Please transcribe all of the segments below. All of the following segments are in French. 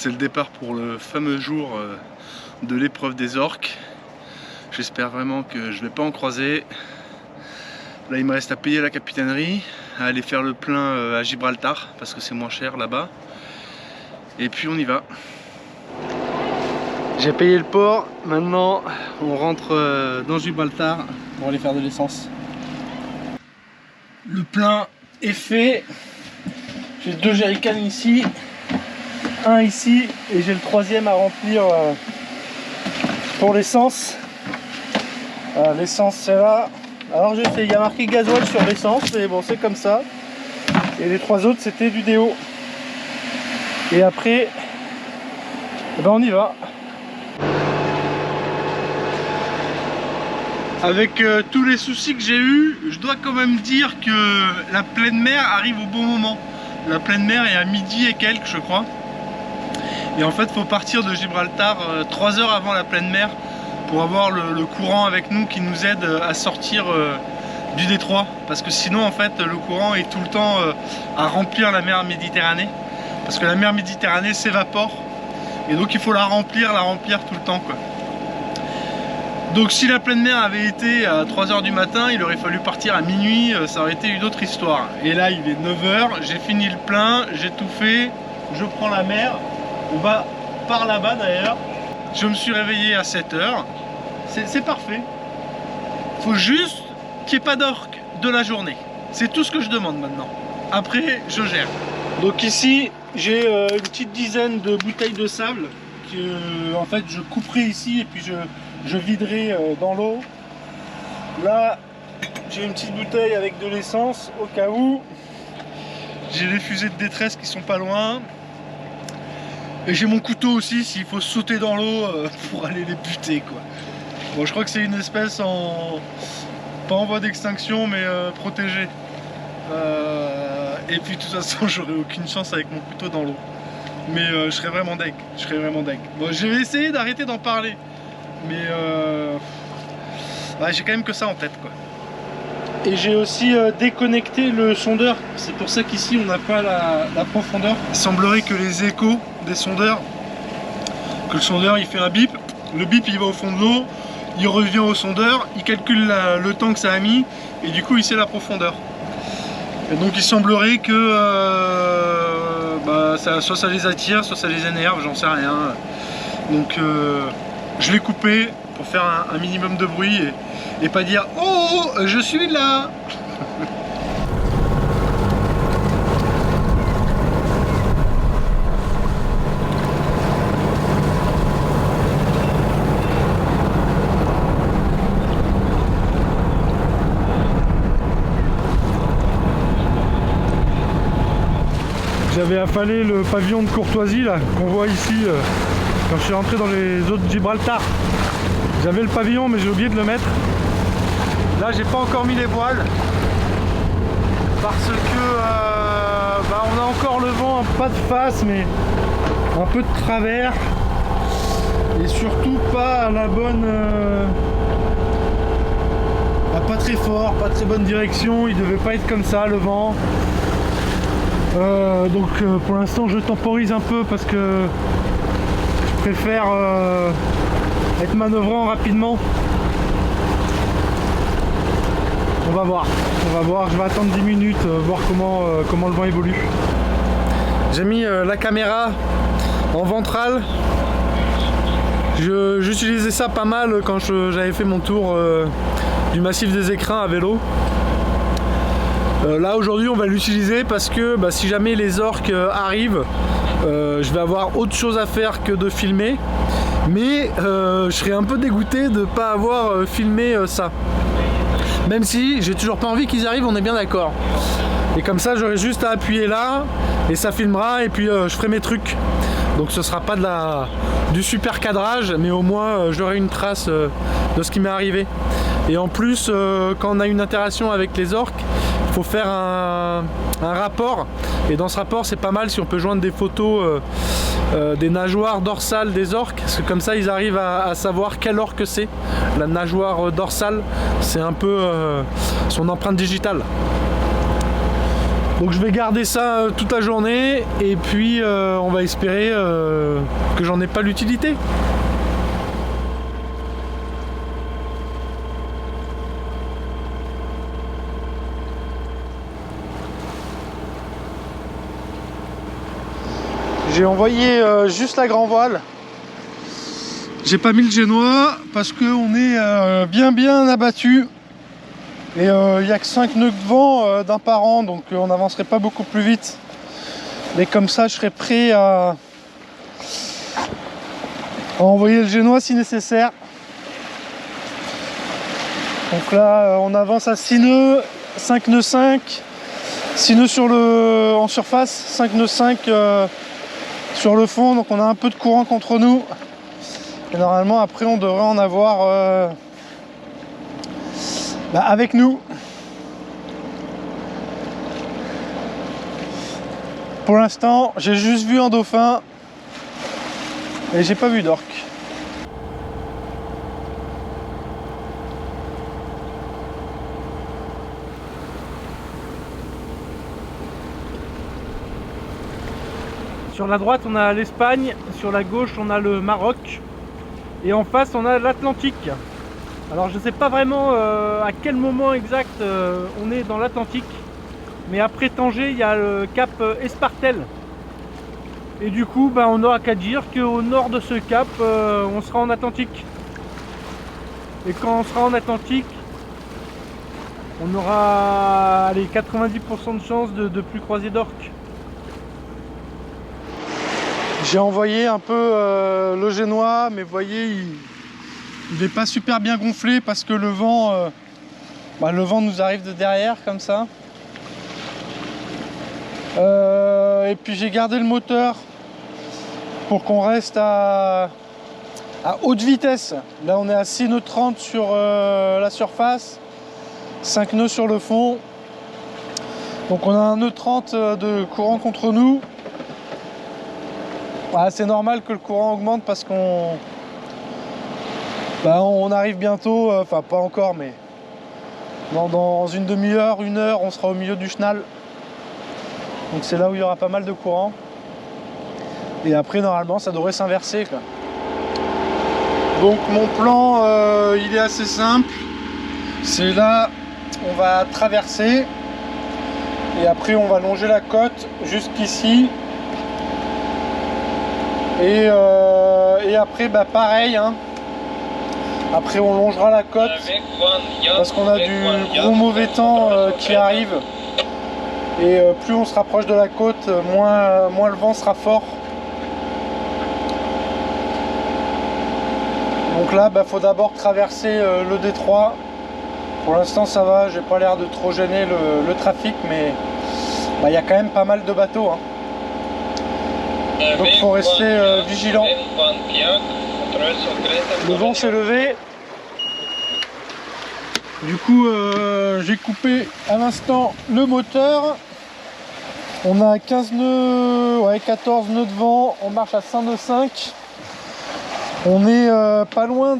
C'est le départ pour le fameux jour de l'épreuve des orques. J'espère vraiment que je vais pas en croiser. Là il me reste à payer la capitainerie, à aller faire le plein à Gibraltar parce que c'est moins cher là-bas. Et puis on y va. J'ai payé le port, maintenant on rentre dans Gibraltar pour aller faire de l'essence. Le plein est fait. J'ai 2 jerrycans ici, un ici et j'ai le 3e à remplir pour l'essence. L'essence c'est là. Alors je sais, il y a marqué gasoil sur l'essence, mais bon c'est comme ça. Et les 3 autres c'était du déo. Et après, eh ben on y va. Avec tous les soucis que j'ai eu, je dois quand même dire que la pleine mer arrive au bon moment. La pleine mer est à midi et quelques je crois. Et en fait il faut partir de Gibraltar 3 heures avant la pleine mer pour avoir le courant avec nous qui nous aide à sortir du détroit. Parce que sinon en fait le courant est tout le temps à remplir la mer Méditerranée. Parce que la mer Méditerranée s'évapore. Et donc il faut la remplir tout le temps quoi. Donc si la pleine mer avait été à 3 h du matin, il aurait fallu partir à minuit, ça aurait été une autre histoire. Et là il est 9 h, j'ai fini le plein, j'ai tout fait, je prends la mer, on va par là-bas d'ailleurs. Je me suis réveillé à 7 h, c'est parfait. Faut juste qu'il n'y ait pas d'orques de la journée. C'est tout ce que je demande maintenant. Après, je gère. Donc ici, j'ai une petite dizaine de bouteilles de sable que en fait je couperai ici et puis je viderai dans l'eau. Là, j'ai une petite bouteille avec de l'essence au cas où. J'ai les fusées de détresse qui sont pas loin. Et j'ai mon couteau aussi s'il faut sauter dans l'eau pour aller les buter quoi. Bon, je crois que c'est une espèce pas en voie d'extinction mais protégée. Et puis de toute façon j'aurai aucune chance avec mon couteau dans l'eau. Mais je serais vraiment deg. Bon, je vais essayer d'arrêter d'en parler. Mais ouais, j'ai quand même que ça en tête quoi. Et j'ai aussi déconnecté le sondeur. C'est pour ça qu'ici on n'a pas la profondeur. Il semblerait que les échos des sondeurs, que le sondeur il fait un bip, le bip il va au fond de l'eau, il revient au sondeur, il calcule le temps que ça a mis et du coup il sait la profondeur. Et donc il semblerait que soit ça les attire, soit ça les énerve, j'en sais rien. Donc je l'ai coupé pour faire un minimum de bruit et pas dire « Oh, je suis là !» J'avais affalé le pavillon de courtoisie là qu'on voit ici quand je suis rentré dans les eaux de Gibraltar. J'avais le pavillon mais j'ai oublié de le mettre. Là j'ai pas encore mis les voiles parce que on a encore le vent, pas de face mais un peu de travers et surtout pas à la bonne pas très fort, pas très bonne direction. Il devait pas être comme ça le vent. Donc pour l'instant je temporise un peu parce que je préfère être manœuvrant rapidement. On va voir, je vais attendre 10 minutes, voir comment le vent évolue. J'ai mis la caméra en ventrale. J'utilisais ça pas mal quand j'avais fait mon tour du massif des Écrins à vélo. Là aujourd'hui on va l'utiliser parce que si jamais les orques arrivent, je vais avoir autre chose à faire que de filmer. Mais je serais un peu dégoûté de ne pas avoir filmé ça. Même si j'ai toujours pas envie qu'ils arrivent, on est bien d'accord. Et comme ça j'aurai juste à appuyer là et ça filmera et puis je ferai mes trucs. Donc ce sera pas du super cadrage, mais au moins j'aurai une trace de ce qui m'est arrivé. Et en plus quand on a une interaction avec les orques, il faut faire un rapport. Et dans ce rapport c'est pas mal si on peut joindre des photos des nageoires dorsales des orques, parce que comme ça ils arrivent à savoir quel orque c'est. La nageoire dorsale c'est un peu son empreinte digitale. Donc je vais garder ça toute la journée et puis on va espérer que j'en ai pas l'utilité. J'ai envoyé juste la grand voile. J'ai pas mis le génois parce qu'on est bien abattu. Et il n'y a que 5 nœuds de vent d'un par an, donc on n'avancerait pas beaucoup plus vite. Mais comme ça, je serais prêt à envoyer le génois si nécessaire. Donc là, on avance à 6 nœuds, 5 nœuds 5, 6 nœuds en surface, 5 nœuds 5 sur le fond, donc on a un peu de courant contre nous. Et normalement, après, on devrait en avoir avec nous. Pour l'instant, j'ai juste vu un dauphin et j'ai pas vu d'orque. Sur la droite, on a l'Espagne, sur la gauche, on a le Maroc et en face, on a l'Atlantique. Alors je ne sais pas vraiment à quel moment exact on est dans l'Atlantique, mais après Tanger il y a le cap Espartel et du coup on n'aura qu'à dire qu'au nord de ce cap on sera en Atlantique, et quand on sera en Atlantique on aura 90% de chances de plus croiser d'orques. J'ai envoyé un peu le génois, mais vous voyez il n'est pas super bien gonflé parce que le vent nous arrive de derrière comme ça. Et puis j'ai gardé le moteur pour qu'on reste à haute vitesse. Là on est à 6 nœuds 30 sur la surface, 5 nœuds sur le fond. Donc on a un nœud 30 de courant contre nous. C'est normal que le courant augmente parce qu'on on arrive bientôt, enfin pas encore, mais dans une demi-heure, 1 heure, on sera au milieu du chenal. Donc c'est là où il y aura pas mal de courant. Et après, normalement, ça devrait s'inverser, quoi. Donc mon plan, il est assez simple. C'est là, on va traverser. Et après, on va longer la côte jusqu'ici. Et après, pareil, hein. Après on longera la côte parce qu'on a du gros mauvais temps qui arrive, et plus on se rapproche de la côte, moins le vent sera fort. Donc là faut d'abord traverser le détroit. Pour l'instant ça va, j'ai pas l'air de trop gêner le trafic, mais il y a quand même pas mal de bateaux, hein. Donc il faut rester vigilant. Le vent s'est levé. Du coup j'ai coupé à l'instant le moteur. On a 15 nœuds, 14 nœuds de vent, on marche à 5 nœuds 5. On est pas loin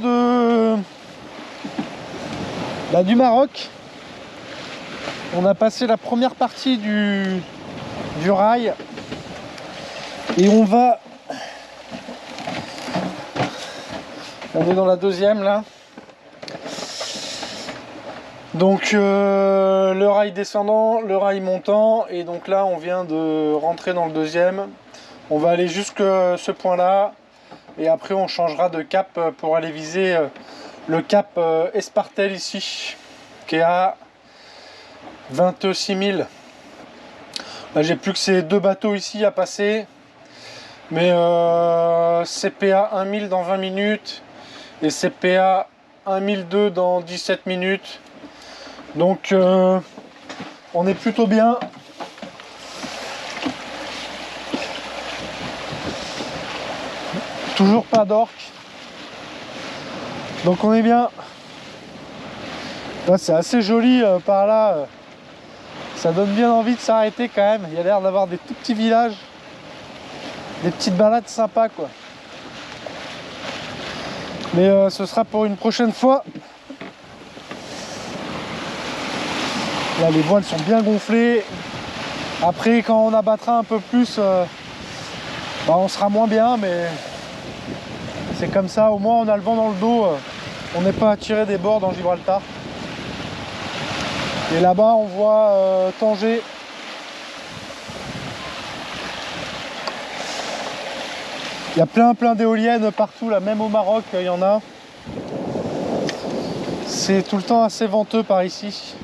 du Maroc. On a passé la première partie du rail et on est dans la deuxième là. Donc le rail descendant, le rail montant, et donc là on vient de rentrer dans le deuxième. On va aller jusqu'à ce point là et après on changera de cap pour aller viser le cap Espartel ici, qui est à 26 000. Là j'ai plus que ces 2 bateaux ici à passer, mais CPA 1000 dans 20 minutes et CPA 1002 dans 17 minutes. Donc on est plutôt bien. Toujours pas d'orque. Donc on est bien. Là c'est assez joli par là. Ça donne bien envie de s'arrêter quand même. Il y a l'air d'avoir des tout petits villages. Des petites balades sympas quoi. Mais ce sera pour une prochaine fois. Là les voiles sont bien gonflées. Après, quand on abattra un peu plus, bah, on sera moins bien, mais c'est comme ça. Au moins, on a le vent dans le dos. On n'est pas attiré des bords dans Gibraltar. Et là-bas, on voit Tanger. Il y a plein d'éoliennes partout, là, même au Maroc, il y en a. C'est tout le temps assez venteux par ici.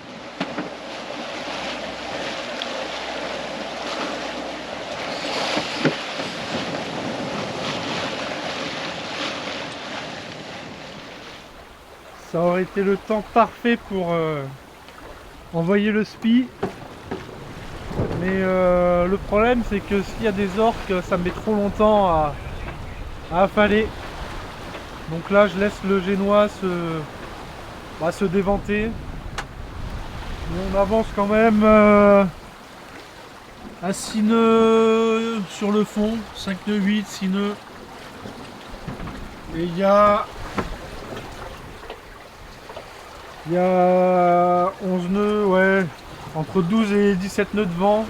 Ça aurait été le temps parfait pour envoyer le spi. Mais le problème, c'est que s'il y a des orques, ça met trop longtemps à affaler. Donc là, je laisse le génois se déventer. Mais on avance quand même à 6 nœuds sur le fond, 5 nœuds 8, 6 nœuds. Et il y a 11 nœuds, ouais, entre 12 et 17 nœuds de vent.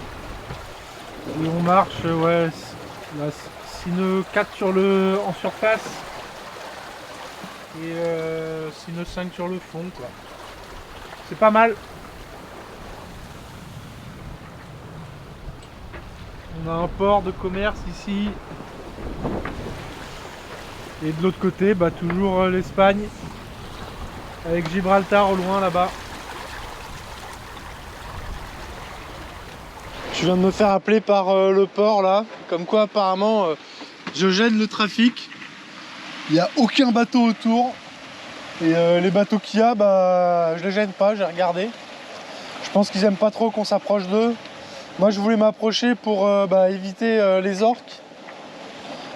Et on marche, ouais, là, 6 nœuds 4 en surface. Et 6 nœuds 5 sur le fond, quoi. C'est pas mal. On a un port de commerce ici. Et de l'autre côté, bah, toujours l'Espagne. Avec Gibraltar au loin là-bas. Je viens de me faire appeler par le port là. Comme quoi apparemment je gêne le trafic. Il n'y a aucun bateau autour. Et les bateaux qu'il y a, bah, je les gêne pas, j'ai regardé. Je pense qu'ils aiment pas trop qu'on s'approche d'eux. Moi je voulais m'approcher pour éviter les orques.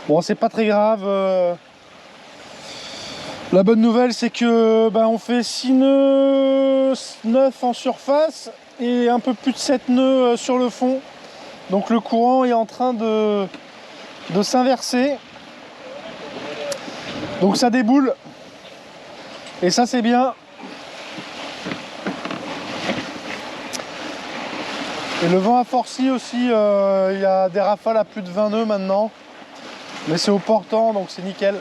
Bon, c'est pas très grave. La bonne nouvelle, c'est que on fait 6 nœuds 9 en surface et un peu plus de 7 nœuds sur le fond. Donc le courant est en train de s'inverser. Donc ça déboule. Et ça, c'est bien. Et le vent a forci aussi, il y a des rafales à plus de 20 nœuds maintenant. Mais c'est au portant, donc c'est nickel.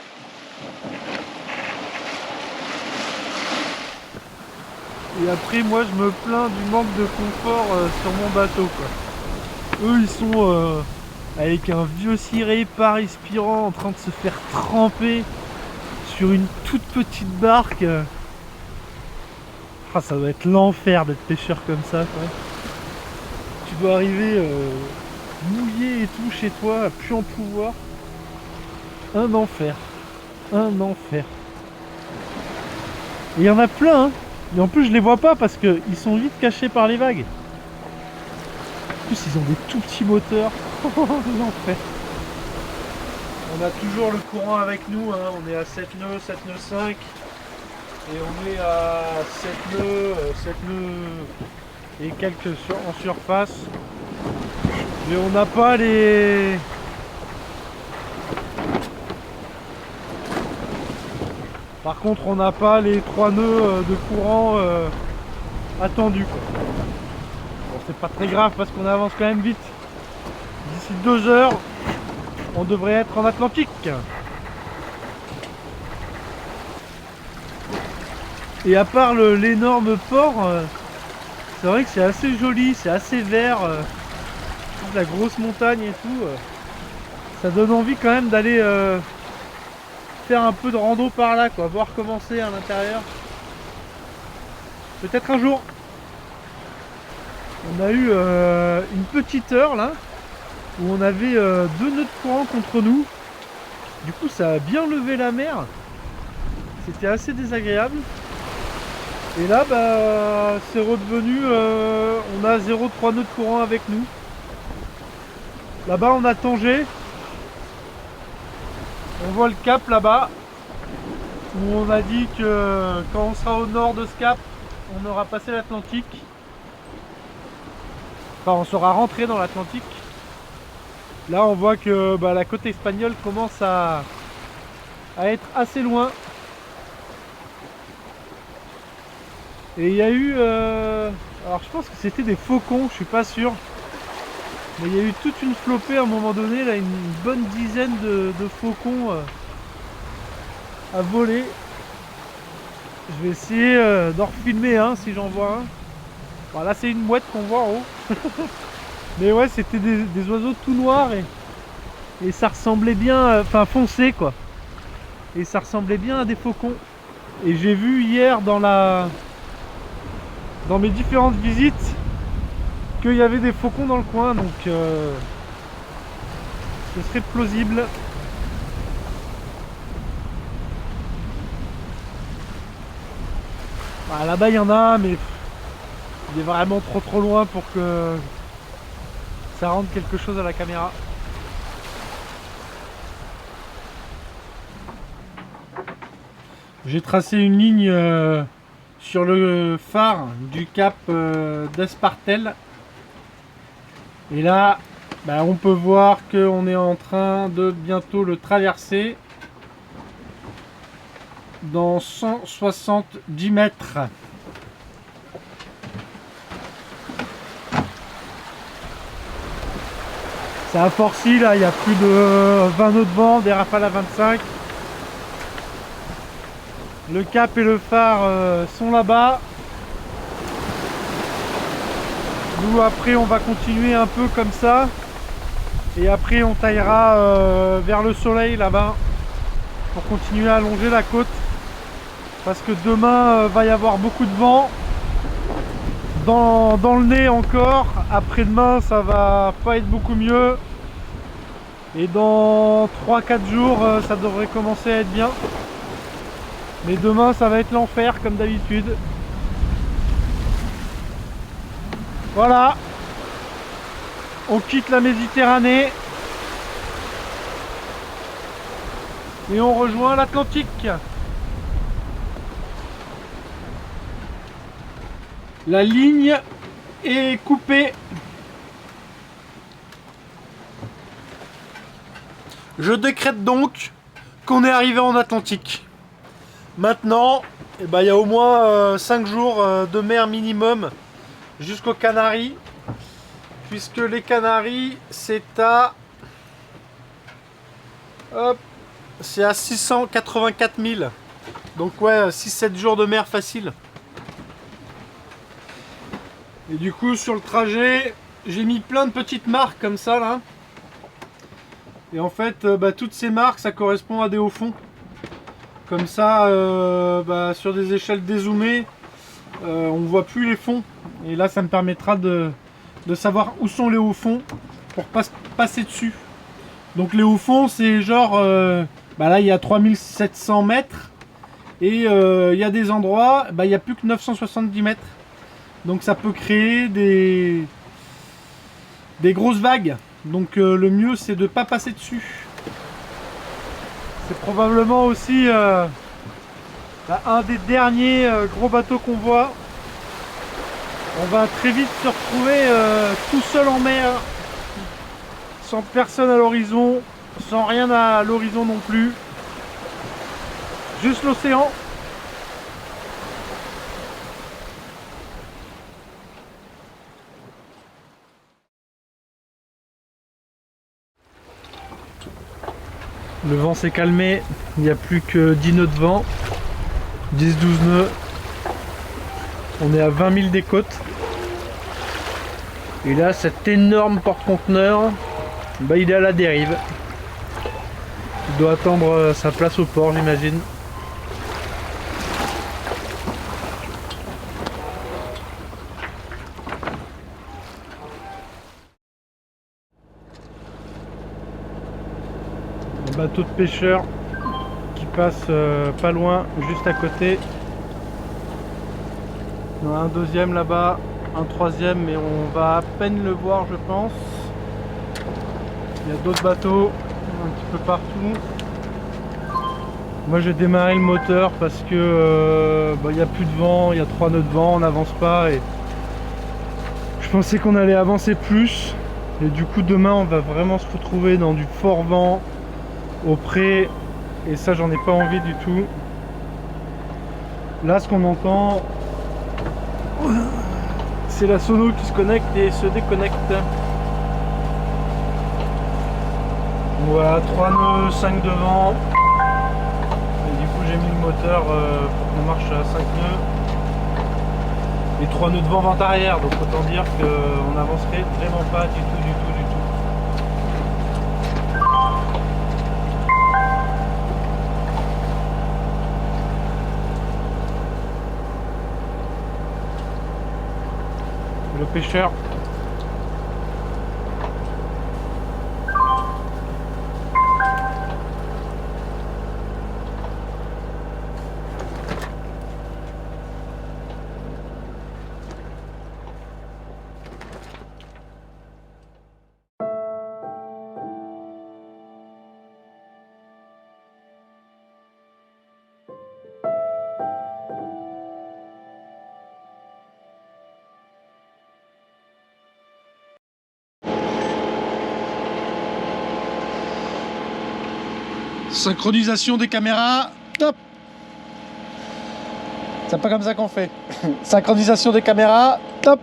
Et après, moi, je me plains du manque de confort sur mon bateau, quoi. Eux, ils sont avec un vieux ciré pas respirant, en train de se faire tremper sur une toute petite barque. Ah, ça doit être l'enfer d'être pêcheur comme ça, quoi. Tu dois arriver mouillé et tout chez toi, à plus en pouvoir. Un enfer. Un enfer. Et il y en a plein, hein. Et en plus je les vois pas parce qu'ils sont vite cachés par les vagues. En plus ils ont des tout petits moteurs. L'enfer. On a toujours le courant avec nous, hein. On est à 7 nœuds, 7 nœuds 5. Et on est à 7 nœuds et quelques en surface. Mais on n'a pas les... Par contre, on n'a pas les 3 nœuds de courant attendus, quoi. Bon, c'est pas très grave parce qu'on avance quand même vite. D'ici 2 heures, on devrait être en Atlantique. Et à part l'énorme port, c'est vrai que c'est assez joli, c'est assez vert. Toute la grosse montagne et tout. Ça donne envie quand même d'aller... faire un peu de rando par là, quoi, voir comment c'est à l'intérieur. Peut-être un jour. On a eu une petite heure là où on avait 2 nœuds de courant contre nous. Du coup ça a bien levé la mer. C'était assez désagréable. Et là c'est redevenu on a 0,3 nœuds de courant avec nous. Là-bas on a Tanger. On voit le cap là-bas, où on a dit que quand on sera au nord de ce cap, on aura passé l'Atlantique. Enfin, on sera rentré dans l'Atlantique. Là, on voit que la côte espagnole commence à être assez loin. Et il y a eu... alors, je pense que c'était des faucons, je suis pas sûr. Mais il y a eu toute une flopée à un moment donné, là, une bonne dizaine de faucons à voler. Je vais essayer d'en refilmer un si j'en vois un. Bon, là c'est une mouette qu'on voit en haut. Mais ouais, c'était des oiseaux tout noirs et ça ressemblait bien, enfin foncé quoi. Et ça ressemblait bien à des faucons. Et j'ai vu hier dans mes différentes visites qu'il y avait des faucons dans le coin, donc ce serait plausible. Bah, là-bas il y en a, mais il est vraiment trop loin pour que ça rende quelque chose à la caméra. J'ai tracé une ligne sur le phare du cap d'Espartel. Et là, bah, on peut voir qu'on est en train de bientôt le traverser dans 170 mètres. C'est à Forcy, là, il y a plus de 20 nœuds de vent, des rafales à 25. Le cap et le phare sont là-bas. Nous après on va continuer un peu comme ça. Et après on taillera vers le soleil là-bas pour continuer à allonger la côte. Parce que demain va y avoir beaucoup de vent. Dans le nez encore. Après-demain ça va pas être beaucoup mieux. Et dans 3-4 jours ça devrait commencer à être bien. Mais demain ça va être l'enfer comme d'habitude. Voilà. On quitte la Méditerranée. Et on rejoint l'Atlantique. La ligne est coupée. Je décrète donc qu'on est arrivé en Atlantique. Maintenant, eh ben, il y a au moins 5 jours de mer minimum jusqu'aux Canaries. Puisque les Canaries, c'est à... Hop, c'est à 684 000. Donc ouais, 6-7 jours de mer facile. Et du coup, sur le trajet, j'ai mis plein de petites marques comme ça, là. Et en fait, toutes ces marques, ça correspond à des hauts fonds. Comme ça, sur des échelles dézoomées, on ne voit plus les fonds. Et là, ça me permettra de savoir où sont les hauts fonds pour passer dessus. Donc les hauts fonds, c'est genre... là, il y a 3700 mètres. Et il y a des endroits, il n'y a plus que 970 mètres. Donc ça peut créer des grosses vagues. Donc le mieux, c'est de ne pas passer dessus. C'est probablement aussi un des derniers gros bateaux qu'on voit. On va très vite se retrouver tout seul en mer, sans personne à l'horizon, sans rien à l'horizon non plus. Juste l'océan. Le vent s'est calmé, il n'y a plus que 10 nœuds de vent, 10-12 nœuds. On est à 20 000 des côtes. Et là, cet énorme porte-conteneur, il est à la dérive. Il doit attendre sa place au port, j'imagine. Un bateau de pêcheurs qui passe pas loin, juste à côté. Il y en a un deuxième là-bas, un troisième, mais on va à peine le voir, je pense. Il y a d'autres bateaux un petit peu partout. Moi j'ai démarré le moteur parce que il n'y a plus de vent, il y a 3 nœuds de vent, on n'avance pas et je pensais qu'on allait avancer plus. Et du coup demain on va vraiment se retrouver dans du fort vent au pré et ça j'en ai pas envie du tout. Là ce qu'on entend, c'est la sono qui se connecte et se déconnecte. Voilà, 3 nœuds, 5 devant. Et du coup j'ai mis le moteur pour qu'on marche à 5 nœuds. Et 3 nœuds devant, vente arrière. Donc autant dire qu'on n'avancerait vraiment pas du tout, du tout, du tout. Le pêcheur. Synchronisation des caméras, top. C'est pas comme ça qu'on fait. Synchronisation des caméras, top.